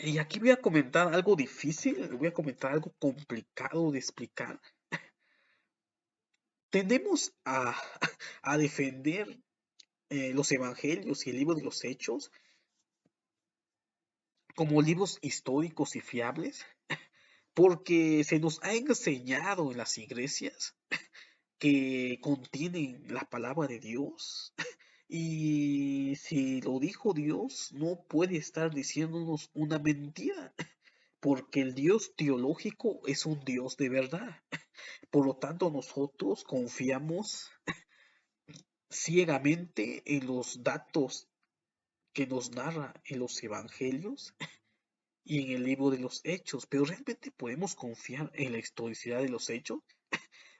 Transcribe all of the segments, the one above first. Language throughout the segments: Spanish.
Y aquí voy a comentar algo difícil, voy a comentar algo complicado de explicar. Tendemos a defender los evangelios y el libro de los Hechos como libros históricos y fiables, porque se nos ha enseñado en las iglesias que contienen la palabra de Dios. Y si lo dijo Dios, no puede estar diciéndonos una mentira, porque el Dios teológico es un Dios de verdad. Por lo tanto, nosotros confiamos ciegamente en los datos que nos narra en los evangelios y en el libro de los hechos, pero realmente podemos confiar en la historicidad de los hechos.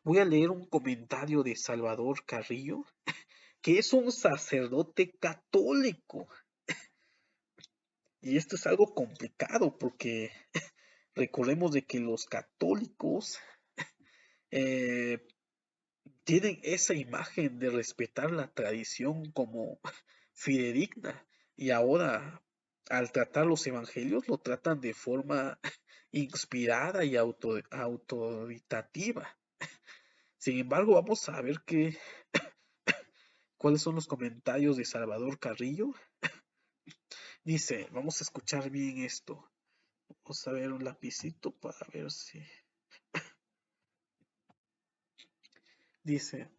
Voy a leer un comentario de Salvador Carrillo, que es un sacerdote católico. Y esto es algo complicado porque recordemos de que los católicos eh, tienen esa imagen de respetar la tradición como fidedigna y ahora al tratar los evangelios lo tratan de forma inspirada y autoritativa. Sin embargo, vamos a ver cuáles son los comentarios de Salvador Carrillo. Dice, vamos a escuchar bien esto. Vamos a ver un lapicito para ver si... Dice,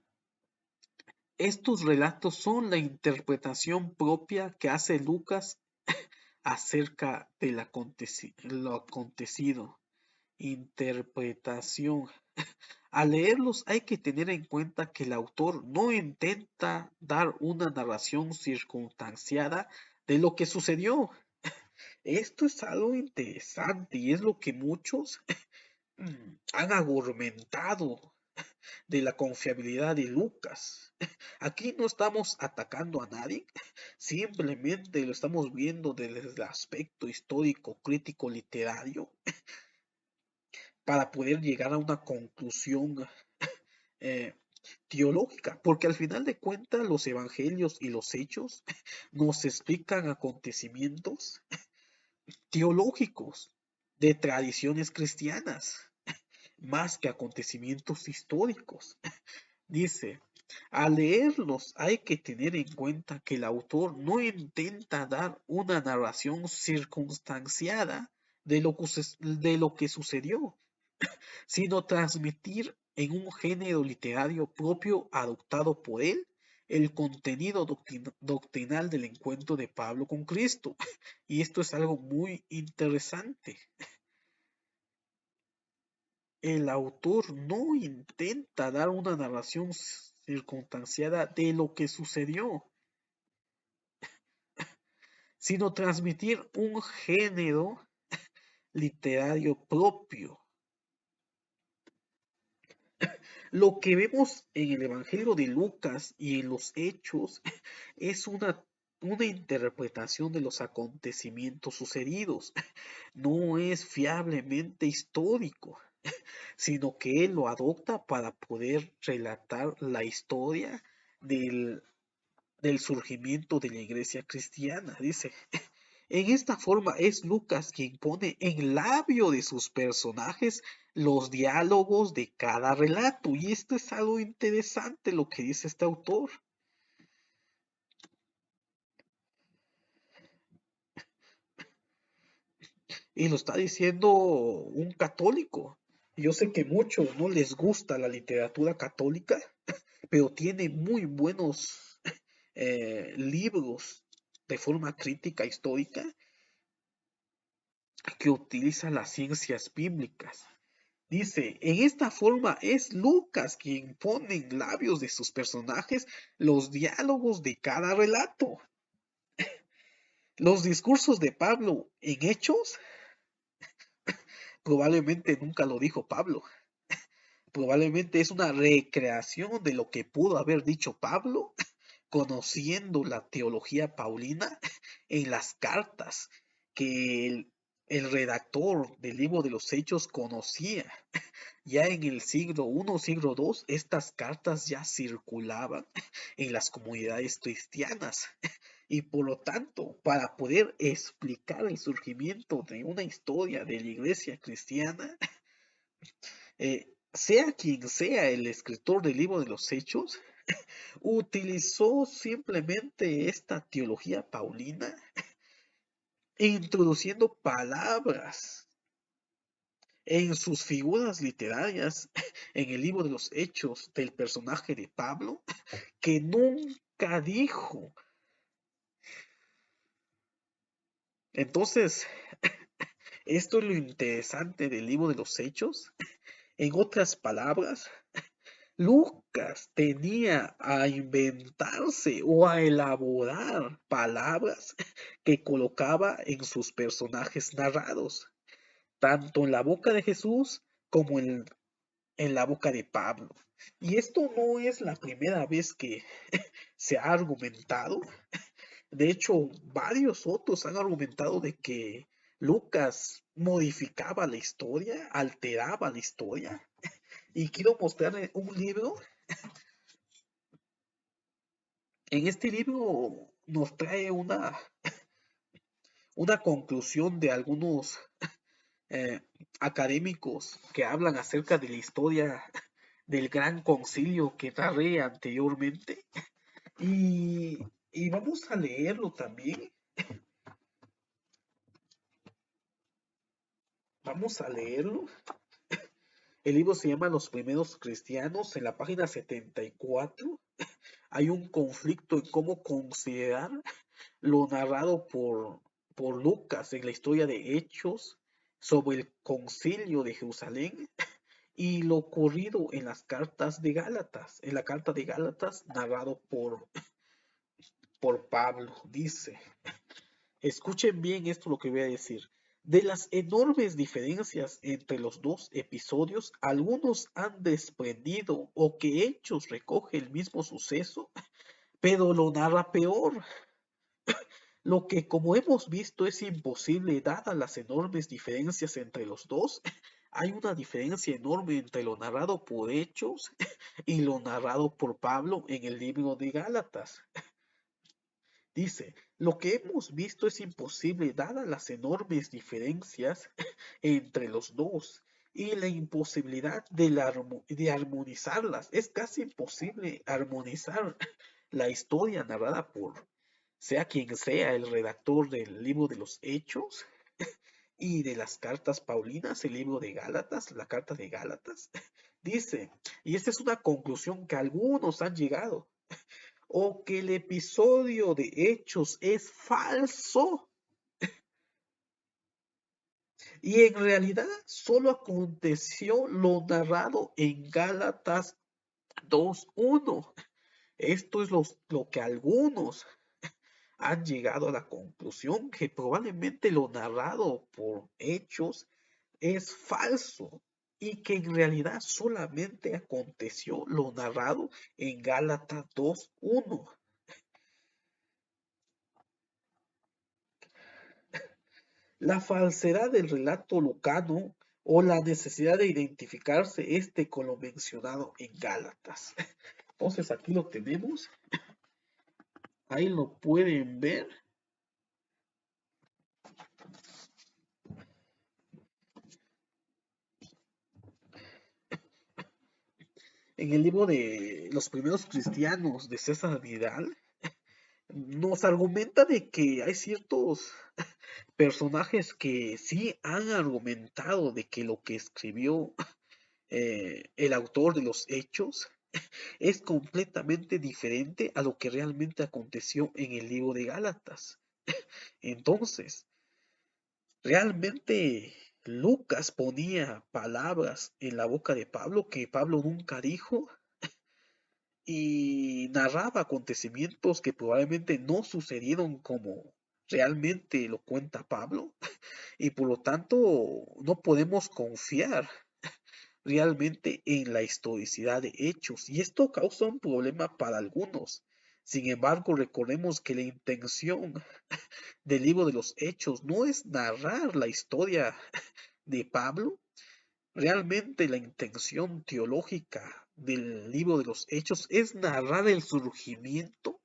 estos relatos son la interpretación propia que hace Lucas acerca de lo acontecido. Interpretación. Al leerlos hay que tener en cuenta que el autor no intenta dar una narración circunstanciada de lo que sucedió. Esto es algo interesante y es lo que muchos han argumentado de la confiabilidad de Lucas. Aquí no estamos atacando a nadie, simplemente lo estamos viendo desde el aspecto histórico, crítico, literario, para poder llegar a una conclusión eh, teológica, porque al final de cuentas los evangelios y los hechos nos explican acontecimientos teológicos de tradiciones cristianas, más que acontecimientos históricos. Dice, al leerlos hay que tener en cuenta que el autor no intenta dar una narración circunstanciada de lo que sucedió, sino transmitir en un género literario propio adoptado por él el contenido doctrinal del encuentro de Pablo con Cristo. Y esto es algo muy interesante. El autor no intenta dar una narración circunstanciada de lo que sucedió, sino transmitir un género literario propio. Lo que vemos en el Evangelio de Lucas y en los Hechos es una interpretación de los acontecimientos sucedidos. No es fiablemente histórico, sino que él lo adopta para poder relatar la historia del, del surgimiento de la iglesia cristiana. Dice, en esta forma es Lucas quien pone en labio de sus personajes los diálogos de cada relato. Y esto es algo interesante lo que dice este autor. Y lo está diciendo un católico. Yo sé que muchos no les gusta la literatura católica, pero tiene muy buenos libros de forma crítica histórica que utiliza las ciencias bíblicas. Dice, en esta forma es Lucas quien pone en labios de sus personajes los diálogos de cada relato. Los discursos de Pablo en Hechos probablemente nunca lo dijo Pablo. Probablemente es una recreación de lo que pudo haber dicho Pablo, conociendo la teología paulina en las cartas que el redactor del libro de los Hechos conocía. Ya en el siglo I, siglo II, estas cartas ya circulaban en las comunidades cristianas. Y por lo tanto, para poder explicar el surgimiento de una historia de la iglesia cristiana, sea quien sea el escritor del libro de los Hechos, utilizó simplemente esta teología paulina, introduciendo palabras en sus figuras literarias en el libro de los Hechos del personaje de Pablo, que nunca dijo. Entonces, esto es lo interesante del libro de los Hechos. En otras palabras, Lucas tenía a inventarse o a elaborar palabras que colocaba en sus personajes narrados, tanto en la boca de Jesús como en la boca de Pablo. Y esto no es la primera vez que se ha argumentado. De hecho, varios otros han argumentado de que Lucas modificaba la historia, alteraba la historia. Y quiero mostrarle un libro. En este libro nos trae una conclusión de algunos eh, académicos que hablan acerca de la historia del gran concilio que narré anteriormente. Y, y vamos a leerlo también. Vamos a leerlo. El libro se llama Los primeros cristianos. En la página 74 hay un conflicto en cómo considerar lo narrado por Lucas en la historia de Hechos sobre el concilio de Jerusalén y lo ocurrido en las cartas de Gálatas. En la carta de Gálatas narrado por Pablo, dice. Escuchen bien esto lo que voy a decir. De las enormes diferencias entre los dos episodios, algunos han desprendido o que Hechos recoge el mismo suceso, pero lo narra peor. Lo que, como hemos visto, es imposible dadas las enormes diferencias entre los dos. Hay una diferencia enorme entre lo narrado por Hechos y lo narrado por Pablo en el libro de Gálatas. Dice, lo que hemos visto es imposible dadas las enormes diferencias entre los dos y la imposibilidad de armonizarlas. Es casi imposible armonizar la historia narrada por sea quien sea el redactor del libro de los Hechos y de las cartas Paulinas, el libro de Gálatas, la carta de Gálatas. Dice, y esta es una conclusión que algunos han llegado, o que el episodio de Hechos es falso y en realidad solo aconteció lo narrado en Gálatas 2:1. Esto es lo que algunos han llegado a la conclusión que probablemente lo narrado por Hechos es falso y que en realidad solamente aconteció lo narrado en Gálatas 2:1. La falsedad del relato lucano o la necesidad de identificarse con lo mencionado en Gálatas. Entonces aquí lo tenemos, ahí lo pueden ver. En el libro de los primeros cristianos de César Vidal, nos argumenta de que hay ciertos personajes que sí han argumentado de que lo que escribió el autor de los hechos es completamente diferente a lo que realmente aconteció en el libro de Gálatas. Entonces, realmente Lucas ponía palabras en la boca de Pablo que Pablo nunca dijo y narraba acontecimientos que probablemente no sucedieron como realmente lo cuenta Pablo y por lo tanto no podemos confiar realmente en la historicidad de hechos y esto causa un problema para algunos. Sin embargo, recordemos que la intención del libro de los hechos no es narrar la historia de Pablo. Realmente la intención teológica del libro de los hechos es narrar el surgimiento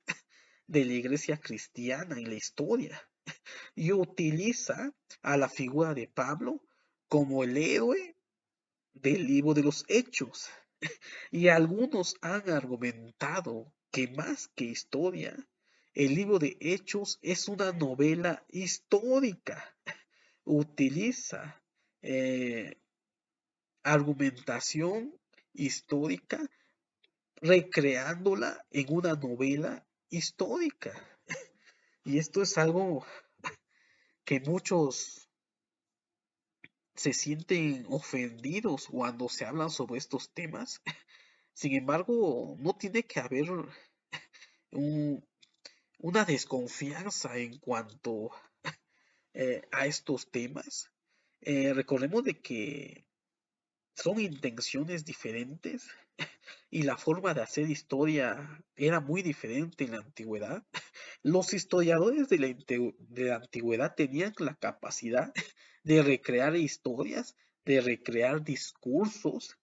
de la iglesia cristiana en la historia y utiliza a la figura de Pablo como el héroe del libro de los Hechos. Y algunos han argumentado que más que historia, el libro de Hechos es una novela histórica. Utiliza eh, argumentación histórica recreándola en una novela histórica. Y esto es algo que muchos se sienten ofendidos cuando se hablan sobre estos temas. Sin embargo, no tiene que haber un- una desconfianza en cuanto a estos temas. Recordemos de que son intenciones diferentes y la forma de hacer historia era muy diferente en la antigüedad. Los historiadores de la antigüedad tenían la capacidad de recrear historias, de recrear discursos,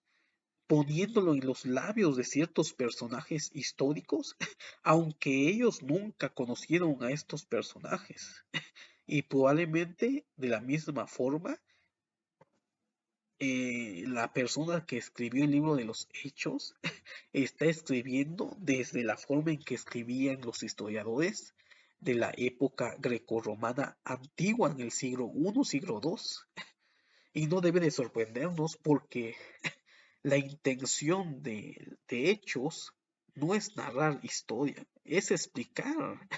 poniéndolo en los labios de ciertos personajes históricos, aunque ellos nunca conocieron a estos personajes. Y probablemente de la misma forma, la persona que escribió el libro de los Hechos está escribiendo desde la forma en que escribían los historiadores de la época grecorromana antigua en el siglo I, siglo II. Y no debe de sorprendernos porque la intención de Hechos no es narrar historia, es explicar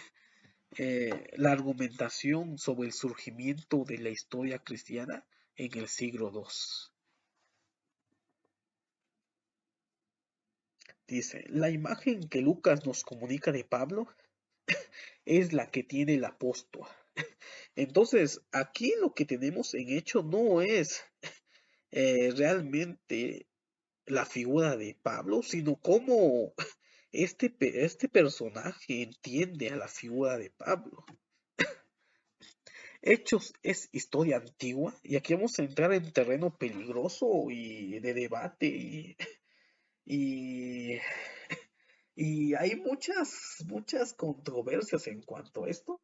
la argumentación sobre el surgimiento de la historia cristiana en el siglo II. Dice, la imagen que Lucas nos comunica de Pablo es la que tiene el apóstol. Entonces, aquí lo que tenemos en hecho no es realmente la figura de Pablo, sino cómo este personaje entiende a la figura de Pablo. Hechos es historia antigua y aquí vamos a entrar en terreno peligroso y de debate y, y hay muchas controversias en cuanto a esto.